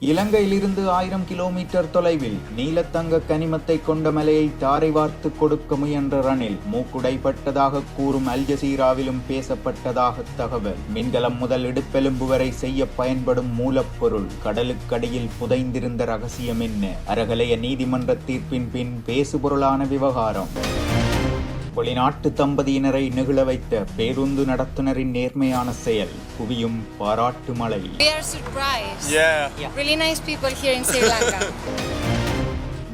இலங்கையிலிருந்து 1000 கிலோமீட்டர் தொலைவில் நீலத்தங்க கனிமத்தை கொண்ட மலையை தாரை வார்த்து கொடுக்க முயன்ற ரணில் மூக்குடைப்பட்டதாக கூறும் அல் ஜசீராவிலும் பேசப்பட்டதாக தகவல். மின்கலம் முதல் இடுப்பெலும்பு வரை செய்ய பயன்படும் மூலப்பொருள் கடலுக்கடியில் புதைந்திருந்த ரகசியம் என்ன? அரகலைய நீதிமன்ற தீர்ப்பின் பின் பேசுபொருளான விவகாரம். வெளிநாட்டு தம்பதியினரை நெகிழ வைத்த பேருந்து நடத்துனரின் நேர்மையான செயல் குவியும் பாராட்டு மழை.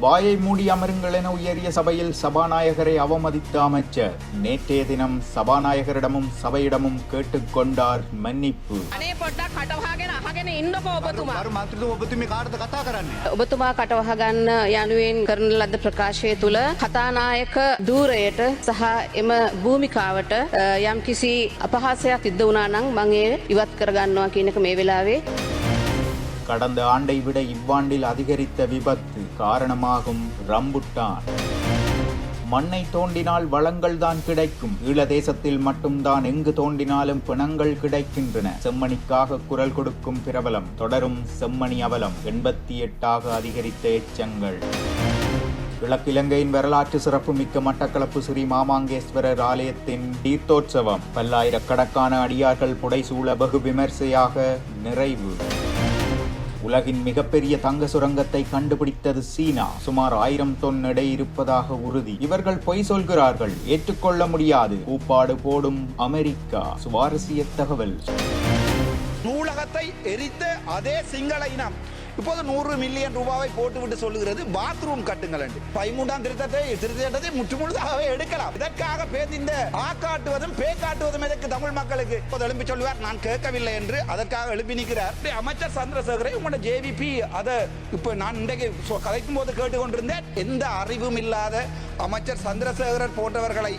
வாயை மூடி அமருங்கள் என உயரிய சபையில் சபாநாயகரை அவமதித்த அமைச்சர் நேற்றைய தினம் சபாநாயகரிடமும் சபையிடமும் கேட்டுக்கொண்டார் மன்னிப்பு. ඔබතුමා කටවහගන්න යනුවෙන් කරන ලද ප්‍රකාශය තුළ කතානායක ධූරයට සහ එම භූමිකාවට යම් කිසි අපහාසයක් සිද්ධ වුණා නම් මම ඒ ඉවත් කරගන්නවා කියන එක මේ වෙලාවේ. கடந்த ஆண்டை விட இவ்வாண்டில் அதிகரித்த விபத்து காரணமாகும் ரம்புட்டான். மண்ணை தோண்டினால் வளங்கள் தான் கிடைக்கும், ஈழ தேசத்தில் மட்டும்தான் எங்கு தோண்டினாலும் பிணங்கள் கிடைக்கின்றன. செம்மணிக்காக குரல் கொடுக்கும் பிரபலம் தொடரும் செம்மணி அவலம் 88 அதிகரித்த எச்சங்கள். கிழக்கிலங்கையின் வரலாற்று சிறப்பு மிக்க மட்டக்களப்பு ஸ்ரீ மாமாங்கேஸ்வரர் ஆலயத்தின் தீர்த்தோற்சவம் பல்லாயிரக்கணக்கான அடியார்கள் புடைசூழ வெகு விமர்சையாக நிறைவு. உலகின் மிகப்பெரிய தங்க சுரங்கத்தை கண்டுபிடித்தது சீனா. சுமார் 1000 தொன் எடை இருப்பதாக உறுதி. இவர்கள் பொய் சொல்கிறார்கள், ஏற்றுக்கொள்ள முடியாது. கூப்பாடு போடும் அமெரிக்கா. சுவாரஸ்ய தகவல். நூலகத்தை எரித்த அதே சிங்கள இனம் இப்போது 100 மில்லியன் ரூபாவை போட்டுவிட்டு சொல்லுகிறது பாத்ரூம் கட்டுங்கள் என்று. 13ஆம் திருத்தத்தை முற்றுமுழுதாகவே எடுக்கலாம். இதற்காக இந்த ஆக்காட்டுவதும் பே காட்டுவதும் எதற்கு தமிழ் மக்களுக்கு? எழுப்பி சொல்லுவார் நான் கேட்கவில்லை என்று, அதற்காக எழுப்பி நிற்கிறார் அமைச்சர் சந்திரசேகரை. உங்களோட JVP அதை இப்ப நான் இன்றைக்கு கதைக்கும் போது கேட்டுக்கொண்டிருந்தேன். எந்த அறிவும் இல்லாத அமைச்சர் சந்திரசேகரர் போன்றவர்களை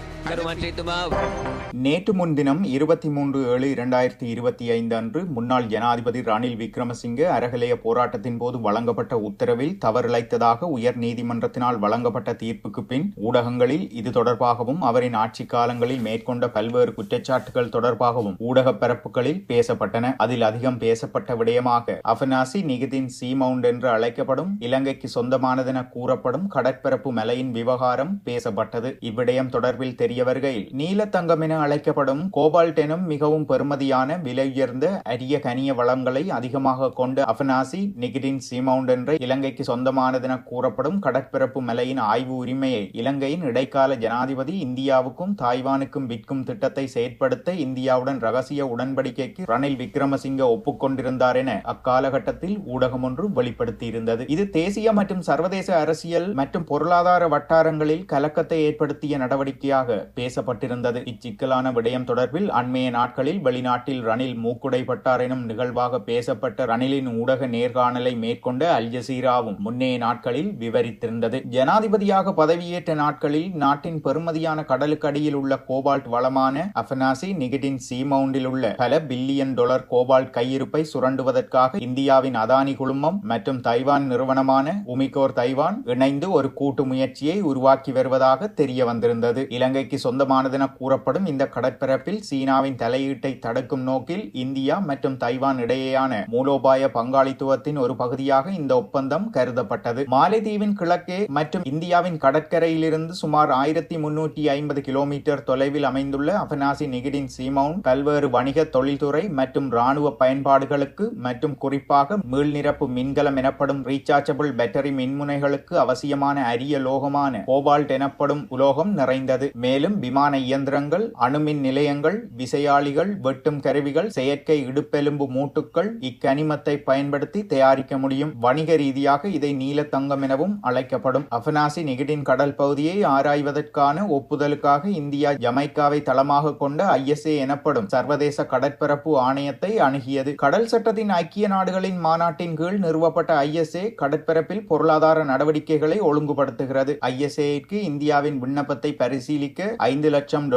நேற்று முன்தினம் 23/7/2025 அன்று முன்னாள் ஜனாதிபதி ரணில் விக்ரமசிங்க அரகலைய போராட்டத்தின் போது வழங்கப்பட்ட உத்தரவில் தவறிழைத்ததாக உயர் நீதிமன்றத்தினால் வழங்கப்பட்ட தீர்ப்புக்கு பின் ஊடகங்களில் இது தொடர்பாகவும் அவரின் ஆட்சி காலங்களில் மேற்கொண்ட பல்வேறு குற்றச்சாட்டுகள் தொடர்பாகவும் ஊடக பரப்புகளில் பேசப்பட்டன. அதில் அதிகம் பேசப்பட்ட விடயமாக அஃபனாசி நிகிதின் சீமவுண்ட் என்று அழைக்கப்படும் இலங்கைக்கு சொந்தமானதென கூறப்படும் கடற்பரப்பு மலையின் விவகாரம் பேசப்பட்டது. இவ்விடயம் தொடர்பில் தெரிய வருகையில் நீலத்தங்கம் என அழைக்கப்படும் கோபால்ட் எனும் மிகவும் பெறுமதியான விலை உயர்ந்த அரிய கனிய வளங்களை அதிகமாக கொண்ட அஃபனாசி நிகிடின் சீமவுண்ட் என்ற இலங்கைக்கு சொந்தமானதென கூறப்படும் கடற்பரப்பு மலையின் ஆய்வு உரிமையை இலங்கையின் இடைக்கால ஜனாதிபதி இந்தியாவுக்கும் தாய்வானுக்கும் விற்கும் திட்டத்தை செயற்படுத்த இந்தியாவுடன் ரகசிய உடன்படிக்கைக்கு ரணில் விக்ரமசிங்க ஒப்புக்கொண்டிருந்தார் என அக்காலகட்டத்தில் ஊடகம் ஒன்று வெளிப்படுத்தியிருந்தது. இது தேசிய மற்றும் சர்வதேச அரசியல் மற்றும் பொருளாதார வட்டாரங்களில் கலக்கத்தை ஏற்படுத்திய நடவடிக்கையாக பேசப்பட்டிருந்தது. இச்சிக்கலான விடயம் தொடர்பில் அண்மைய நாட்களில் வெளிநாட்டில் ரணில் மூக்குடைப்பட்டார் எனும் நிகழ்வாக பேசப்பட்ட ரணிலின் ஊடக நேர்காணலை மேற்கொண்ட அல் ஜசீராவும் முன்னைய நாட்களில் விவரித்திருந்தது. ஜனாதிபதியாக பதவியேற்ற நாட்களில் நாட்டின் பெறுமதியான கடலுக்கு அடியில் உள்ள கோபால்ட் வளமான அஃபனாசி நிகிடின் சீமவுண்டில் உள்ள பல பில்லியன் டாலர் கோபால்ட் கையிருப்பை சுரண்டுவதற்காக இந்தியாவின் அதானி குழுமம் மற்றும் தைவான் நிறுவனமான உமிகோர் தைவான் இணைந்து ஒரு கூட்டு முயற்சியை உருவாக்கி வருவதாக தெரிய வந்திருந்தது. இலங்கைக்கு சொந்தமானதென கூறப்படும் இந்த கடற்பரப்பில் சீனாவின் தலையீட்டை தடுக்கும் நோக்கில் இந்தியா மற்றும் தைவான் இடையேயான மூலோபாய பங்காளித்துவத்தின் ஒரு பகுதியாக இந்த ஒப்பந்தம் கருதப்பட்டது. மாலைதீவின் கிழக்கே மற்றும் இந்தியாவின் கடற்கரையிலிருந்து சுமார் 1350 கிலோமீட்டர் தொலைவில் அமைந்துள்ள அஃபனாசி நிகிடின் சீமவுண்ட் பல்வேறு வணிக தொழில்துறை மற்றும் ராணுவ பயன்பாடுகளுக்கு மற்றும் குறிப்பாக மீள்நிரப்பு மின்கலம் எனப்படும் ரீசார்ஜபிள் பேட்டரி மின்முனைகளுக்கு அவசியமான அரிய லோகமான கோபால்ட் எனப்படும் உலோகம் நிறைந்தது. மேலும் விமான இயந்திரங்கள், அணுமின் நிலையங்கள், விசையாழிகள், வெட்டும் கருவிகள், செயற்கை இடுப்பெலும்பு மூட்டுக்கள் இக்கனிமத்தை பயன்படுத்தி தயாரிக்க முடியும். வணிக ரீதியாக இதை நீலத்தங்கம் எனவும் அழைக்கப்படும். அஃபனாசி நிகிடின் கடல் பகுதியை ஆராய்வதற்கான ஒப்புதலுக்காக இந்தியா ஜமைக்காவை தளமாக கொண்ட ISA எனப்படும் சர்வதேச கடற்பரப்பு ஆணையத்தை அணுகியது. கடல் சட்டத்தின் ஐக்கிய நாடுகளின் மாநாட்டின் கீழ் நிறுவப்பட்ட ISA கடற்பரப்பில் பொருளாதார நடவடிக்கைகளை ஒழுங்குபடுத்துகிறது. ISAக்கு இந்தியாவின் விண்ணப்பத்தை பரிசீலிக்க $5 லட்சம்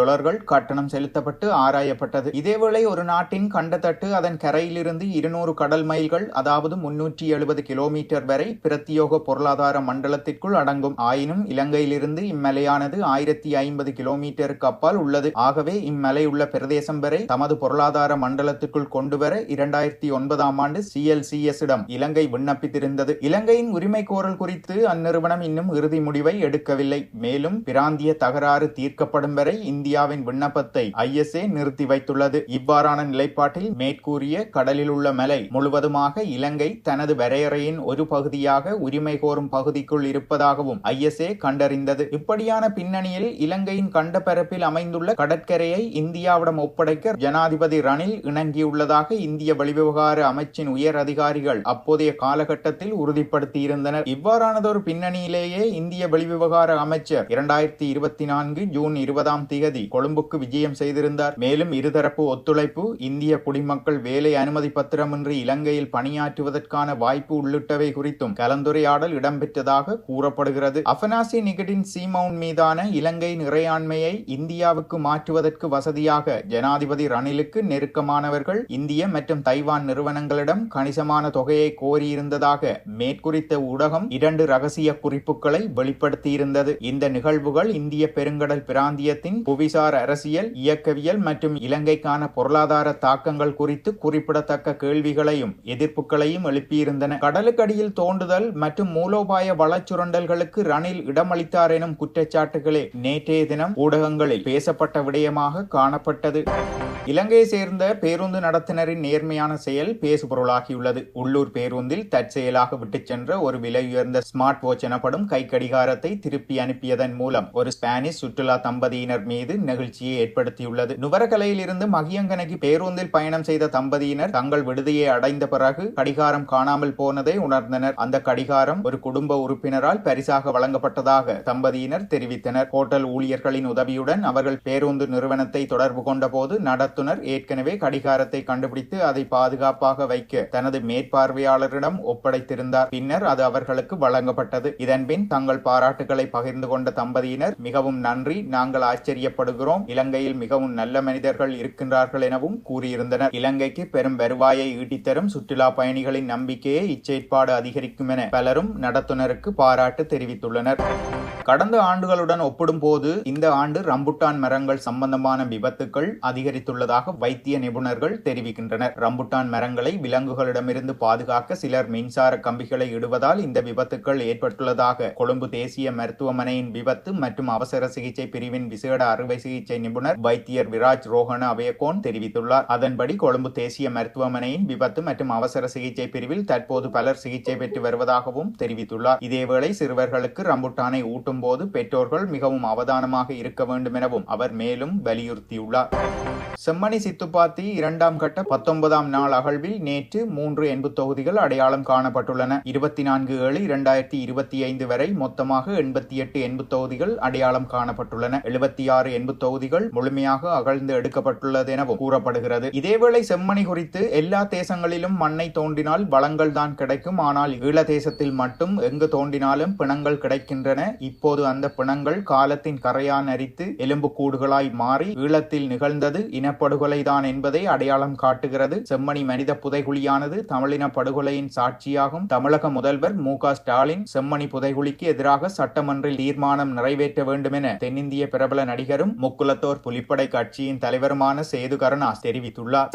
கட்டணம் செலுத்தப்பட்டு ஆராயப்பட்டது. இதேவேளை ஒரு நாட்டின் கண்டத்தட்டு அதன் கரையிலிருந்து 200 கடல் மைல்கள் அதாவது 370 கிலோமீட்டர் வரை பிரத்யோக பொருளாதார மண்டலத்திற்குள் அடங்கும். ஆயினும் இலங்கையிலிருந்து இம்மலையானது 1050 கிலோமீட்டருக்கு அப்பால் உள்ளது. ஆகவே இம்மலை உள்ள பிரதேசம் வரை தமது பொருளாதார மண்டலத்திற்குள் கொண்டுவர 2009ஆம் ஆண்டு CLCS இடம் இலங்கை விண்ணப்பித்திருந்தது. இலங்கையின் உரிமை கோரல் குறித்து அந்நிறுவனம் இன்னும் இறுதி முடிவை எடுக்கவில்லை. மேலும் பிராந்திய தகராறு தீர்க்கப்படும் வரை இந்தியாவின் விண்ணப்பத்தை ISA நிறுத்தி வைத்துள்ளது. இவ்வாறான நிலைப்பாட்டில் மேற்கூறிய கடலில் உள்ள மலை முழுவதுமாக இலங்கை தனது வரையறையின் ஒரு பகுதியாக உரிமை கோரும் பகுதிக்குள் இருப்பதாகவும் ISA கண்டறிந்தது. இப்படியான பின்னணியில் இலங்கையின் கண்டப்பரப்பில் அமைந்துள்ள கடற்கரையை இந்தியாவிடம் ஒப்படைக்க ஜனாதிபதி ரணில் இணங்கியுள்ளதாக இந்திய வெளிவிவகார அமைச்சின் உயர் அதிகாரிகள் அப்போதைய காலகட்டத்தில் உறுதிப்படுத்தியிருந்தனர். இவ்வாறானதொரு பின்னணியிலேயே இந்திய வெளிவிவகார அமைச்சர் 2024 ஜூன் 20ஆம் தேதி கொழும்புக்கு விஜயம் செய்திருந்தார். மேலும் இருதரப்பு ஒத்துழைப்பு, இந்திய குடிமக்கள் வேலை அனுமதி பத்திரமின்றி இலங்கையில் பணியாற்றுவதற்கான வாய்ப்பு உள்ளிட்டவை குறித்தும் கலந்துரையாடல் இடம்பெற்றதாக கூறப்படுகிறது. அஃபனாசி நிகடின் சீமவுன் மீதான இலங்கையின் இறையாண்மையை இந்தியாவுக்கு மாற்றுவதற்கு வசதியாக ஜனாதிபதி ரணிலுக்கு நெருக்கமானவர்கள் இந்திய மற்றும் தைவான் நிறுவனங்களிடம் கணிசமான தொகையை கோரியிருந்ததாக மேற்குறித்த ஊடகம் 2 ரகசிய குறிப்புகளை வெளிப்படுத்தியிருந்தது. இந்த நிகழ்வுகள் இந்திய பெருங்கடல் பிராந்தியத்தின் புவிசார் அரசியல், இயக்கவியல் மற்றும் இலங்கைக்கான பொருளாதார தாக்கங்கள் குறித்து குறிப்பிடத்தக்க கேள்விகளையும் எதிர்ப்புகளையும் எழுப்பியிருந்தன. கடலுக்கடியில் தோண்டுதல் மற்றும் மூலோபாய வளச்சுரண்டல்களுக்கு ரணில் இடமளித்தார் எனும் குற்றச்சாட்டுகளே நேற்றைய தினம் ஊடகங்களில் பேசப்பட்ட விடயமாக காணப்பட்டது. இலங்கையை சேர்ந்த பேருந்து நடத்துனரின் நேர்மையான செயல் பேசுபொருளாகியுள்ளது. உள்ளூர் பேருந்தில் தற்செயலாக விட்டுச் சென்ற ஒரு விலை உயர்ந்த ஸ்மார்ட் வாட்ச் எனப்படும் கைக்கடிகாரத்தை திருப்பி அனுப்பியதன் மூலம் ஒரு ஸ்பானிஷ் சுற்றுலா தம்பதியினர் மீது நெகிழ்ச்சியை ஏற்படுத்தியுள்ளது. நுவரகலையில் இருந்து மகியங்கனைக்கு பேருந்தில் பயணம் செய்த தம்பதியினர் தங்கள் விடுதியை அடைந்த பிறகு கடிகாரம் காணாமல் போனதை உணர்ந்தனர். அந்த கடிகாரம் ஒரு குடும்ப உறுப்பினரால் பரிசாக வழங்கப்பட்டதாக தம்பதியினர் தெரிவித்தனர். ஹோட்டல் ஊழியர்களின் உதவியுடன் அவர்கள் பேருந்து நிறுவனத்தை தொடர்பு கொண்ட போது நடத்துனர் ஏற்கனவே கடிகாரத்தை கண்டுபிடித்து அதை பாதுகாப்பாக வைக்க தனது மேற்பார்வையாளரிடம் ஒப்படைத்திருந்தார். பின்னர் அது அவர்களுக்கு வழங்கப்பட்டது. இதன்பின் தங்கள் பாராட்டுகளை பகிர்ந்து கொண்ட தம்பதியினர், மிகவும் நன்றி, நாங்கள் ஆச்சரியப்படுகிறோம், இலங்கையில் மிகவும் நல்ல மனிதர்கள் இருக்கின்றார்கள் எனவும் கூறியிருந்தனர். இலங்கைக்கு பெரும் வருவாயை ஈட்டித்தரும் சுற்றுலா பயணிகளின் நம்பிக்கையை இச்செயற்பாடு அதிகரிக்கும் என பலரும் நடத்துனருக்கு பாராட்டு தெரிவித்துள்ளனர். கடந்த ஆண்டுகளுடன் ஒப்பிடும் போது இந்த ஆண்டு ரம்புட்டான் மரங்கள் சம்பந்தமான விபத்துக்கள் அதிகரித்துள்ளதாக வைத்திய நிபுணர்கள் தெரிவிக்கின்றனர். ரம்புட்டான் மரங்களை விலங்குகளிடமிருந்து பாதுகாக்க சிலர் மின்சார கம்பிகளை இடுவதால் இந்த விபத்துக்கள் ஏற்பட்டுள்ளதாக கொழும்பு தேசிய மருத்துவமனையின் விபத்து மற்றும் அவசர சிகிச்சை பிரிவின் விசேட அறுவை சிகிச்சை நிபுணர் வைத்தியர் விராஜ் ரோஹன அபயகோன் தெரிவித்துள்ளார். அதன்படி கொழும்பு தேசிய மருத்துவமனையின் விபத்து மற்றும் அவசர சிகிச்சை பிரிவில் தற்போது பலர் சிகிச்சை பெற்று வருவதாகவும் தெரிவித்துள்ளார். இதேவேளை சிறுவர்களுக்கு ரம்புட்டானை ஊட்டும் போது பெற்றோர்கள் மிகவும் அவதானமாக இருக்க வேண்டும் எனவும் அவர் மேலும் வலியுறுத்தியுள்ளார். செம்மணி சித்துப்பாத்தி 2ஆம் கட்ட 19ஆம் நாள் அகழ்வில் நேற்று 3 எண்பு தொகுதிகள் அடையாளம் காணப்பட்டுள்ளன. 24/7/2025 வரை மொத்தமாக 88 எண்பு தொகுதிகள் அடையாளம் காணப்பட்டுள்ளன. 76 எண்பு தொகுதிகள் முழுமையாக அகழ்ந்து எடுக்கப்பட்டுள்ளது எனவும் கூறப்படுகிறது. இதேவேளை செம்மணி குறித்து எல்லா தேசங்களிலும் மண்ணை தோண்டினால் வளங்கள் தான் கிடைக்கும், ஆனால் ஈழ தேசத்தில் மட்டும் எங்கு தோண்டினாலும் பிணங்கள் கிடைக்கின்றன. இப்போது அந்த பிணங்கள் காலத்தின் கரையான் அரித்து எலும்பு கூடுகளாய் மாறி ஈழத்தில் நிகழ்ந்தது இனப்படுகொலைதான் என்பதை அடையாளம் காட்டுகிறது. செம்மணி மனித புதைகுழியானது தமிழின படுகொலையின் சாட்சியாகும். தமிழக முதல்வர் மு.க. ஸ்டாலின் செம்மணி புதைகுழிக்கு எதிராக சட்டமன்றில் தீர்மானம் நிறைவேற்ற வேண்டும் என தென்னிந்திய பிரபல நடிகரும் முக்குலத்தோர் புலிப்படை கட்சியின் தலைவருமான சேது கருணாஸ் தெரிவித்துள்ளார்.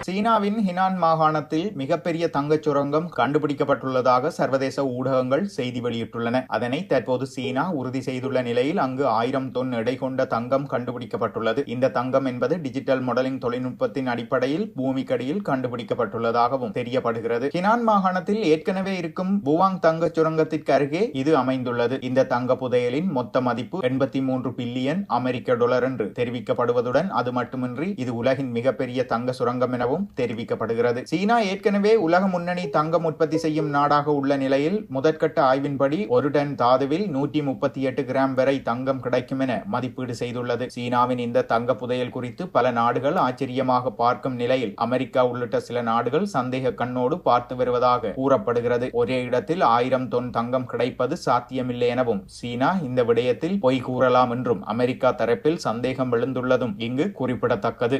சீனாவின் ஹினான் மாகாணத்தில் மிகப்பெரிய தங்கச் சுரங்கம் கண்டுபிடிக்கப்பட்டுள்ளதாக சர்வதேச ஊடகங்கள் செய்தி வெளியிட்டுள்ளன. அதனை தற்போது சீனா உறுதி செய்துள்ள நிலையில் அங்கு 1000 தொன் எடை கொண்ட தங்கம் கண்டுபிடிக்கப்பட்டுள்ளது. இந்த தங்கம் என்பது டிஜிட்டல் மாடலிங் தொழில்நுட்பத்தின் அடிப்படையில் பூமிக்கடியில் கண்டுபிடிக்கப்பட்டுள்ளதாகவும் தெரியப்படுகிறது. ஹினான் மாகாணத்தில் ஏற்கனவே இருக்கும் புவாங் தங்கச் சுரங்கத்திற்கு அருகே இது அமைந்துள்ளது. இந்த தங்க புதையலின் மொத்த மதிப்பு 83 பில்லியன் அமெரிக்க டாலர் என்று தெரிவிக்கப்படுவதுடன் அது மட்டுமின்றி இது உலகின் மிகப்பெரிய தங்க சுரங்கம் எனவும் எனவும் தெரிவிக்கப்படுகிறது. சீனா ஏற்கனவே உலக முன்னணி தங்கம் உற்பத்தி செய்யும் நாடாக உள்ள நிலையில் முதற்கட்ட ஆய்வின்படி ஒரு டன் தாதுவில் 138 கிராம் வரை தங்கம் கிடைக்கும் என மதிப்பீடு செய்துள்ளது. சீனாவின் இந்த தங்க புதையல் குறித்து பல நாடுகள் ஆச்சரியமாக பார்க்கும் நிலையில் அமெரிக்கா உள்ளிட்ட சில நாடுகள் சந்தேக கண்ணோடு பார்த்து வருவதாக கூறப்படுகிறது. ஒரே இடத்தில் 1000 தொன் தங்கம் கிடைப்பது சாத்தியமில்லை எனவும் சீனா இந்த விடயத்தில் பொய் கூறலாம் என்றும் அமெரிக்கா தரப்பில் சந்தேகம் எழுந்துள்ளதும் இங்கு குறிப்பிடத்தக்கது.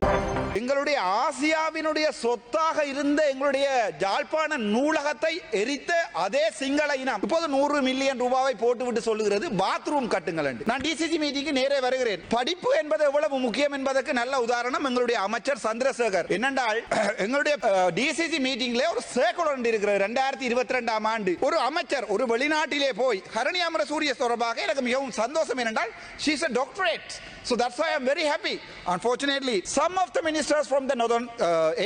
எங்களுடைய ஆசியாவினுடைய சொத்தாக இருந்த எங்களுடைய யாழ்ப்பாண நூலகத்தை எரித்த அதே சிங்கள இனம் இப்போது 100 மில்லியன் ரூபாவை போட்டுவிட்டு சொல்லுகிறது பாத்ரூம் கட்டுங்கள் என்று. நான் டிசிசி மீட்டிங்கு நேரே வருகிறேன். படிப்பு என்பது எவ்வளவு முக்கியம் என்பதற்கு நல்ல உதாரணம் எங்களுடைய அமைச்சர் சந்திரசேகர். என்னென்றால் எங்களுடைய டிசிசி மீட்டிங்ல ஒரு சர்க்குலர் இருக்கிறது 2022ஆம் ஆண்டு. ஒரு அமைச்சர் ஒரு வெளிநாட்டிலே போய் ஹரணி அமரசூரிய தொடர்பாக எனக்கு மிகவும் சந்தோஷம் என்னென்றால் she is a doctorate. So that's why I'm very happy. Unfortunately, some of the ministers from the northern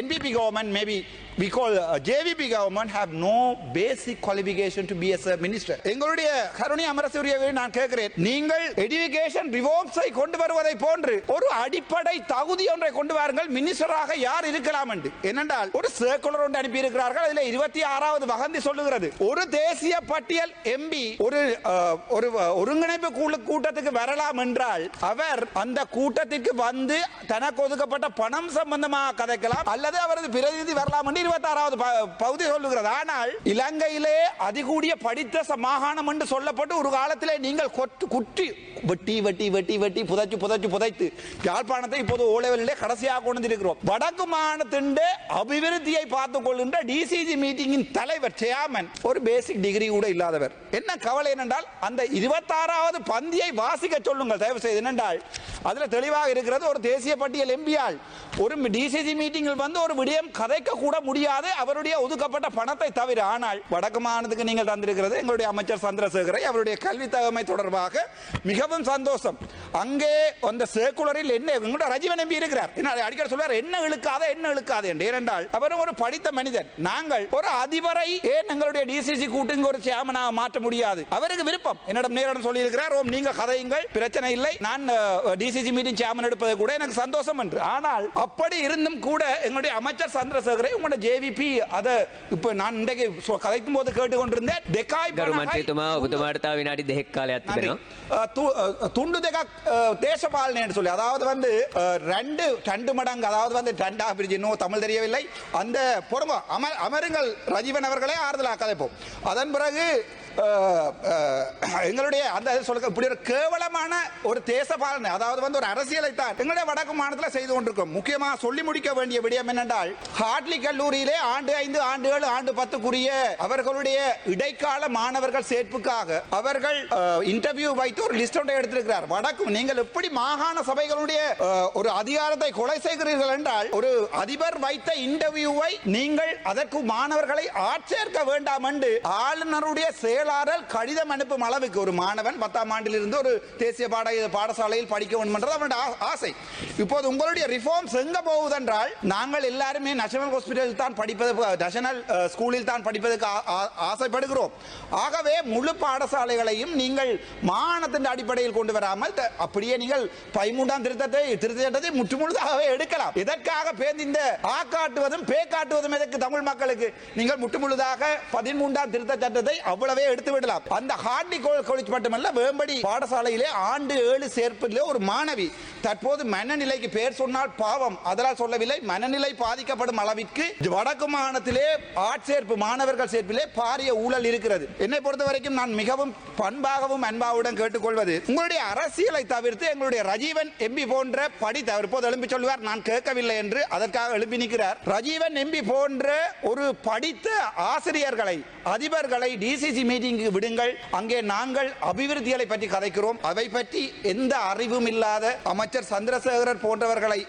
NPP government, maybe we call JVP government, have no basic qualification to be as a minister. எங்களுடைய கருணை அமரசூரியவை நான் கேட்கிறேன், நீங்கள் education ரிஃபார்ம்ஸை கொண்டு வருவதை போன்று ஒரு அடிப்படை தகுதி ஒன்றை கொண்டு வாருங்கள். மினிஸ்டராக யார் இருக்கலாம் என்று. என்னென்றால் ஒரு சர்க்குலர் ஒன்று அனுப்பி இருக்கிறார்கள். அதில் 26வது வகந்தி சொல்லுகிறது, ஒரு தேசிய பட்டியல் எம்பி ஒரு ஒருங்கிணைப்பு கூட்டத்துக்கு வரலாம் என்றால் அவர் அந்த கூட்டத்திற்கு வந்து தனக்கு ஒதுக்கப்பட்ட பணம் சம்பந்தமாக கதைக்கலாம் அல்லது அவரது பிரதிநிதி வரலாம் என்று 26வது பகுதி சொல்லுகிறது. ஆனால் இலங்கையிலே அதிகூடிய படித்த மாகாணம் என்று சொல்லப்பட்டு ஒரு காலத்திலே நீங்கள் குட்டி வெட்டி வெட்டி வெட்டி வெட்டி புதைச்சு புதைச்சு புதைத்து யாழ்ப்பாணத்தை இப்போது ஓலெவலிலே கடைசியாக கொண்டு இருக்கிறோம். வடக்கு மாகாணத்தின் அபிவிருத்தியை பார்த்துக் கொள்கின்ற டிசிசி மீட்டிங்கின் தலைவர் சேர்மன் ஒரு பேசிக் டிகிரி கூட இல்லாதவர். என்ன கவலை என்னென்றால் அந்த 26வது பந்தியை வாசிக்க சொல்லுங்கள் தயவு செய்து. என்னென்றால் அதுல தெளிவாக இருக்கிறது, ஒரு தேசிய பட்டியல் எம்பியால் ஒரு டிசிசி மீட்டிங்கில் வந்து ஒரு விடயம் கதைக்க கூட முடியாது அவருடைய ஒதுக்கப்பட்ட பணத்தை தவிர. ஆனால் வடக்கு மாகாணத்துக்கு நீங்கள் தந்திருக்கிறது எங்களுடைய அமைச்சர் சந்திரசேகரை அவருடைய கல்வி தகமை தொடர்பாக மிகவும் சந்தோஷம். அங்கே அந்த சர்க்குலரில் என்ன எங்களுடைய ரஜீவன் எம்பி இருக்கிறார், அடிக்கடி சொல்வார் என்ன இழுக்காத என்ன இழுக்காது என்று. ஏனென்றால் அவரும் ஒரு படித்த மனிதன். நாங்கள் ஒரு அதிபரை ஏன் எங்களுடைய டிசிசி கூட்டிங் ஒரு சேர்மனாக மாற்ற முடியாது? அவருக்கு விருப்பம். என்னிடம் நேரிடம் சொல்லி இருக்கிறார், நீங்க கதையுங்கள் பிரச்சனை இல்லை, நான் டிசிசி மீட்டிங் சேர்மன் எடுப்பது கூட எனக்கு சந்தோஷம் என்று. ஆனால் அப்படி இருந்தும் கூட எங்களுடைய அமைச்சர் சந்திரசேகரை உங்களுடைய ஜேவிபி அதை இப்ப நான் இன்றைக்கு கதைக்கும் போது கேட்டுக்கொண்டிருந்தேன். துண்டு දෙකක් தேசபாலனை சொல்லி, அதாவது வந்து ரெண்டு மடங்கு, அதாவது வந்து ரெண்டா பிரிஞ்சு, இன்னும் தமிழ் தெரியவில்லை. அந்த பொறுங்க அமருங்கள் ரஜீவன் அவர்களே ஆறுதலாக கதைப்போம். அதன் பிறகு எங்களுடைய அந்த சொல்ல இப்படி ஒரு கேவலமான ஒரு தேச பாலனை, அதாவது வந்து ஒரு அரசியலை தான் எங்களுடைய வடக்கு மாநிலத்தில் செய்து கொண்டிருக்கிறோம். முக்கியமாக சொல்லி முடிக்க வேண்டிய விடயம் என்னென்றால் ஹார்ட்லி கல்லூரியிலே ஆண்டு 5 ஆண்டு 7 ஆண்டு 10க்குரிய அவர்களுடைய இடைக்கால மாணவர்கள் சேர்ப்புக்காக அவர்கள் இன்டர்வியூ வைத்து ஒரு லிஸ்ட் ஒன்றை எடுத்திருக்கிறார். வடக்கு நீங்கள் எப்படி மாகாண சபைகளுடைய ஒரு அதிகாரத்தை கொலை செய்கிறீர்கள் என்றால் ஒரு அதிபர் வைத்த இன்டர்வியூவை நீங்கள் அதற்கு மாணவர்களை ஆட்சேர்க்க வேண்டாம் என்று ஆளுநருடைய செயலாளர் கடிதம் அனுப்பும் அளவுக்கு ஒரு மாணவன் 10ஆம் ஆண்டில் இருந்து ஒரு தேசிய பாடசாலையில் படிக்க வேண்டும் என்றது அவருடைய ஆசை. இப்போது உங்களுடைய ரிஃபார்ம்ஸ் எங்க போகுதென்றால் நாங்கள் எல்லாருமே நேஷனல் ஹாஸ்பிட்டலில் தான் படிப்பது, நேஷனல் ஸ்கூலில் தான் படிப்பதற்கு ஆசைப்படுகிறோம். ஆகவே முழு பாடசாலைகளையும் நீங்கள் மாகாணத்தின் அடிப்படையில் கொண்டு வராமல் அப்படியே நீங்கள் 13ஆம் திருத்தத்தை முற்றுமுழுதாகவே எடுக்கலாம். இதற்காக இந்த காட்டுவதும் பே காட்டுவதும் எதற்கு தமிழ் மக்களுக்கு? நீங்கள் முற்றுமுழுதாக 13ஆம் திருத்த சட்டத்தை அவ்வளவே எடுத்து விடலாம். அந்த ஹார்ட்லி காலேஜ் மட்டுமல்ல, வேம்படி பாடசாலையிலே ஆண்டு 7 சேர்ப்பிலே ஒரு மாணவி தற்போது மனநிலைக்கு பேர் சொன்னால் பாவம், அதனால் சொல்லவில்லை, மனநிலை பாதிக்கப்படும் அளவிற்கு வடக்கு மாகாணத்திலே ஆட்சேர்ப்பு மாணவர்கள் சேர்ப்பிலே பாரிய ஊழல் இருக்கிறது. என்னை பொறுத்த வரைக்கும் நான் மிகவும் பண்பாகவும் அன்பாவுடன் கேட்டுக்கொள்வது, உங்களுடைய அரசியலை தவிர்த்து எங்களுடைய ரஜீவன் எம்பி போன்ற படித்த, இப்போது எழுப்பி சொல்லுவார் நான் கேட்கவில்லை என்று, அதற்காக எழுப்பி நிற்கிறார். ரஜீவன் எம்பி போன்ற ஒரு படித்த ஆசிரியர்களை, அதிபர்களை டிசிசி மீட்டிங்கு விடுங்கள். அங்கே நாங்கள் அபிவிருத்திகளை பற்றி கதைக்கிறோம். அவை பற்றி எந்த அறிவும் இல்லாத அமைச்சர் சந்திரசேகரர் போன்றவர்களை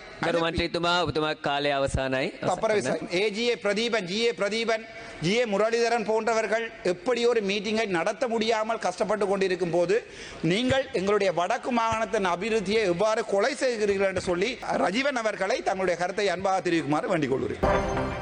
AGA Pratheeban, GA Pratheeban, GA Muralitharan போன்றவர்கள் எப்படி ஒரு மீட்டிங்கை நடத்த முடியாமல் கஷ்டப்பட்டு கொண்டிருக்கும் போது நீங்கள் எங்களுடைய வடக்கு மாகாணத்தின் அபிவிருத்தியை எவ்வாறு கொலை செய்கிறீர்கள் என்று சொல்லி ரஜீவன் அவர்களை தங்களுடைய கருத்தை அன்பாக தெரிவிக்குமாறு வேண்டிக் கொள்கிறேன்.